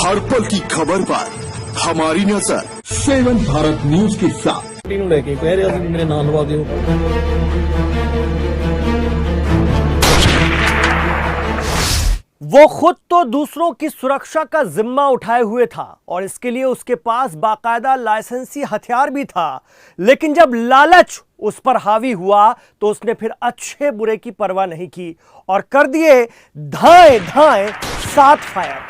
हर पल की खबर पर हमारी नजर। 7 भारत न्यूज के साथ ਨੂੰ ਲੈ ਕੇ ਕਹਿ ਰਿਹਾ ਸੀ ਮੇਰੇ ਨਾਂ ਲਵਾ ਦਿਓ। वो खुद तो दूसरों की सुरक्षा का जिम्मा उठाए हुए था और इसके लिए उसके पास बाकायदा लाइसेंसी हथियार भी था, लेकिन जब लालच उस पर हावी हुआ तो उसने फिर अच्छे बुरे की परवाह नहीं की और कर दिए धाए धाए 7 फायर।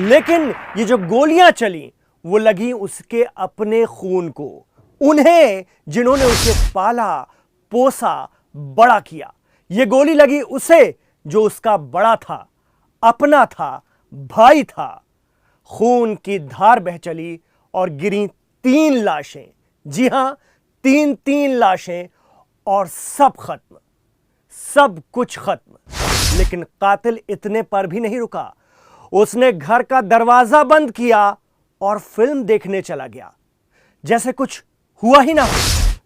लेकिन ये जो गोलियां चली वो लगी उसके अपने खून को, उन्हें जिन्होंने उसे पाला पोसा बड़ा किया। ये गोली लगी उसे जो उसका बड़ा था, अपना था, भाई था। खून की धार बह चली और गिरी 3 लाशें। जी हां, 3 लाशें और सब खत्म, सब कुछ खत्म। लेकिन कातिल इतने पर भी नहीं रुका, उसने घर का दरवाजा बंद किया और फिल्म देखने चला गया जैसे कुछ हुआ ही ना।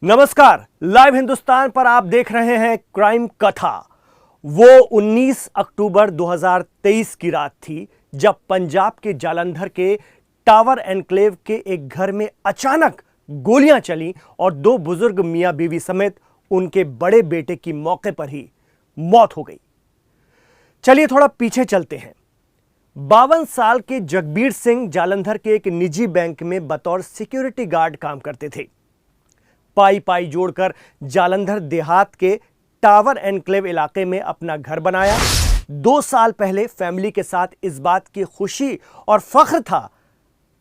नमस्कार, लाइव हिंदुस्तान पर आप देख रहे हैं क्राइम कथा। वो 19 अक्टूबर 2023 की रात थी जब पंजाब के जालंधर के टावर एनक्लेव के एक घर में अचानक गोलियां चली और 2 बुजुर्ग मियां बीवी समेत उनके बड़े बेटे की मौके पर ही मौत हो गई। चलिए थोड़ा पीछे चलते हैं। 52 साल के जगबीर सिंह जालंधर के एक निजी बैंक में बतौर सिक्योरिटी गार्ड काम करते थे। पाई पाई जोड़कर जालंधर देहात के टावर एनक्लेव इलाके में अपना घर बनाया। 2 साल पहले फैमिली के साथ इस बात की खुशी और फख्र था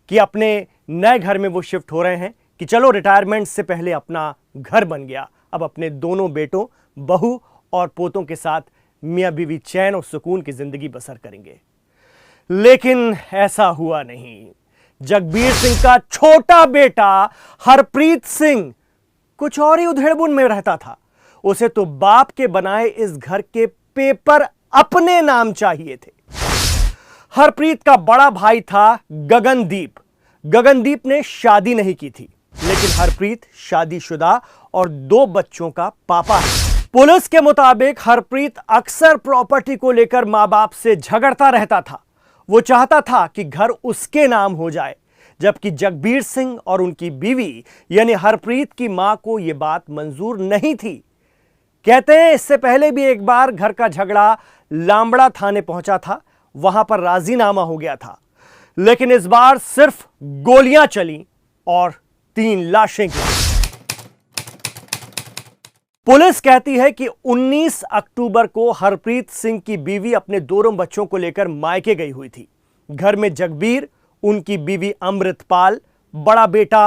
कि अपने नए घर में वो शिफ्ट हो रहे हैं कि चलो रिटायरमेंट से पहले अपना घर बन गया, अब अपने दोनों बेटों, बहू और पोतों के साथ मियां बीवी चैन और सुकून की जिंदगी बसर करेंगे। लेकिन ऐसा हुआ नहीं। जगबीर सिंह का छोटा बेटा हरप्रीत सिंह कुछ और ही उधेड़बुन में रहता था। उसे तो बाप के बनाए इस घर के पेपर अपने नाम चाहिए थे। हरप्रीत का बड़ा भाई था गगनदीप। गगनदीप ने शादी नहीं की थी, लेकिन हरप्रीत शादीशुदा और 2 बच्चों का पापा है। पुलिस के मुताबिक हरप्रीत अक्सर प्रॉपर्टी को लेकर मां बाप से झगड़ता रहता था। वो चाहता था कि घर उसके नाम हो जाए, जबकि जगबीर सिंह और उनकी बीवी यानी हरप्रीत की मां को यह बात मंजूर नहीं थी। कहते हैं इससे पहले भी एक बार घर का झगड़ा लांबड़ा थाने पहुंचा था, वहां पर राजीनामा हो गया था, लेकिन इस बार सिर्फ गोलियां चली और 3 लाशें गिरी। पुलिस कहती है कि 19 अक्टूबर को हरप्रीत सिंह की बीवी अपने दोनों बच्चों को लेकर मायके गई हुई थी। घर में जगबीर, उनकी बीवी अमृतपाल, बड़ा बेटा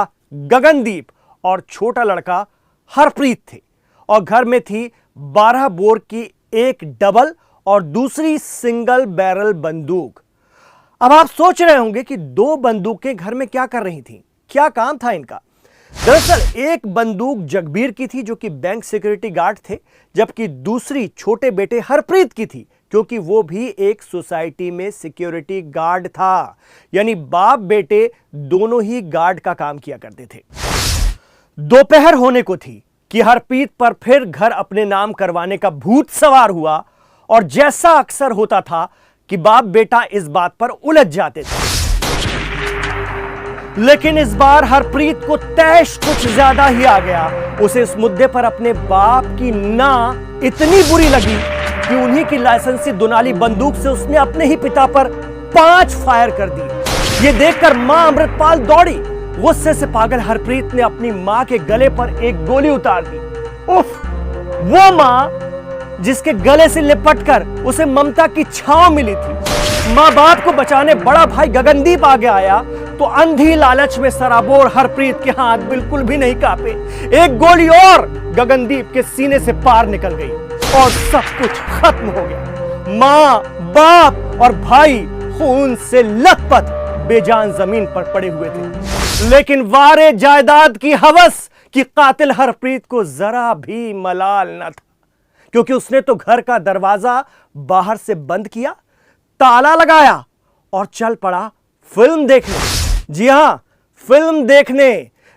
गगनदीप और छोटा लड़का हरप्रीत थे और घर में थी 12 बोर की एक डबल और दूसरी सिंगल बैरल बंदूक। अब आप सोच रहे होंगे कि 2 बंदूकें घर में क्या कर रही थीं, क्या काम था इनका। दरअसल एक बंदूक जगबीर की थी जो कि बैंक सिक्योरिटी गार्ड थे, जबकि दूसरी छोटे बेटे हरप्रीत की थी क्योंकि वो भी एक सोसाइटी में सिक्योरिटी गार्ड था। यानी बाप बेटे दोनों ही गार्ड का काम किया करते थे। दोपहर होने को थी कि हरप्रीत पर फिर घर अपने नाम करवाने का भूत सवार हुआ और जैसा अक्सर होता था कि बाप बेटा इस बात पर उलझ जाते थे। लेकिन इस बार हरप्रीत को तैश कुछ ज्यादा ही आ गया। उसे इस मुद्दे पर अपने बाप की ना इतनी बुरी लगी कि उन्हीं की लाइसेंसी दुनाली बंदूक से उसने अपने ही पिता पर 5 फायर कर दिए। यह देखकर मां अमृतपाल दौड़ी। गुस्से से पागल हरप्रीत ने अपनी मां के गले पर एक गोली उतार दी। उफ, वो मां जिसके गले से लिपटकर उसे ममता की छांव मिली थी। मां बाप को बचाने बड़ा भाई गगनदीप आगे आया तो अंधी लालच में सराबोर हरप्रीत के हाथ बिल्कुल भी नहीं कांपे। एक गोली और गगनदीप के सीने से पार निकल गई और सब कुछ खत्म हो गया। मां, बाप और भाई खून से लथपथ बेजान जमीन पर पड़े हुए थे। लेकिन वारे जायदाद की हवस कि कातिल हरप्रीत को जरा भी मलाल न था, क्योंकि उसने तो घर का दरवाजा बाहर से बंद किया, ताला लगाया और चल पड़ा फिल्म देखने। जी हां, फिल्म देखने।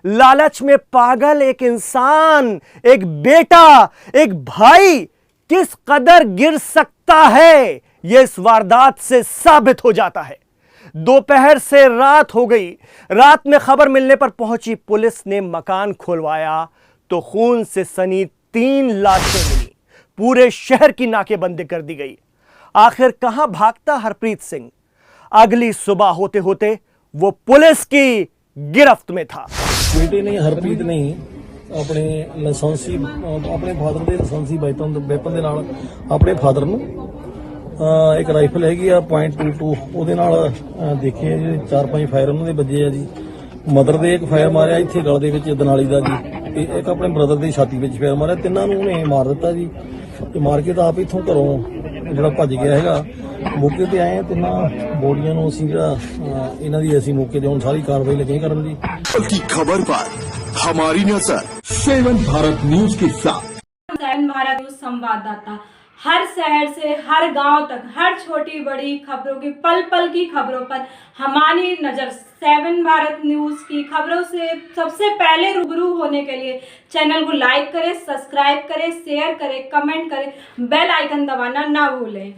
लालच में पागल एक इंसान, एक बेटा, एक भाई किस कदर गिर सकता है, यह इस वारदात से साबित हो जाता है। दोपहर से रात हो गई। रात में खबर मिलने पर पहुंची पुलिस ने मकान खुलवाया तो खून से सनी 3 लाशें मिली। पूरे शहर की नाकेबंदी कर दी गई। आखिर कहां भागता हरप्रीत सिंह? अगली सुबह होते होते वो पुलिस की गिरफ्त में था। ਬੇਟੇ ਨੇ ਹਰਪ੍ਰੀਤ ਨੇ ਆਪਣੇ ਲਾਇਸੈਂਸੀ ਆਪਣੇ ਫਾਦਰ ਦੇ ਲਾਇਸੈਂਸੀ ਵੈਪਨ ਦੇ ਨਾਲ ਆਪਣੇ ਫਾਦਰ ਨੂੰ ਇੱਕ ਰਾਈਫਲ ਹੈਗੀ ਆ .22 ਉਹਦੇ ਨਾਲ ਦੇਖੇ ਜੀ 4-5 ਫਾਇਰ ਉਹਨਾਂ ਦੇ ਵੱਜੇ ਆ ਜੀ। ਮਦਰ ਦੇ ਇੱਕ ਫਾਇਰ ਮਾਰਿਆ ਇੱਥੇ ਗਲ ਦੇ ਵਿੱਚ ਦਨਾਲੀ ਦਾ ਜੀ, ਤੇ ਇੱਕ ਆਪਣੇ ਬ੍ਰਦਰ ਦੀ ਛਾਤੀ ਵਿੱਚ ਫਾਇਰ ਮਾਰਿਆ। ਤਿੰਨਾਂ ਨੂੰ ਉਹਨੇ ਮਾਰ ਦਿੱਤਾ ਜੀ, ਤੇ ਮਾਰ ਕੇ ਤਾਂ ਆਪ ਇੱਥੋਂ ਘਰੋਂ ਜਿਹੜਾ ਭੱਜ ਗਿਆ ਹੈਗਾ। ਮੌਕੇ ਤੇ ਆਏ ਤਿੰਨਾਂ ਬੋਡੀਆਂ ਨੂੰ ਅਸੀਂ ਜਿਹੜਾ ਇਹਨਾਂ ਦੀ ਅਸੀਂ ਮੌਕੇ ਤੇ ਹੁਣ ਸਾਰੀ ਕਾਰਵਾਈ ਲੱਗੇ ਕਰਨ ਦੀ। की खबर पर हमारी नजर 7 भारत न्यूज के साथ। 7 भारत न्यूज संवाददाता हर शहर से हर गांव तक हर छोटी बड़ी खबरों की पल पल की खबरों पर हमारी नज़र 7 भारत न्यूज़ की खबरों से सबसे पहले रूबरू होने के लिए चैनल को लाइक करें, सब्सक्राइब करें, शेयर करें, कमेंट करें, बेल आइकन दबाना ना भूलें।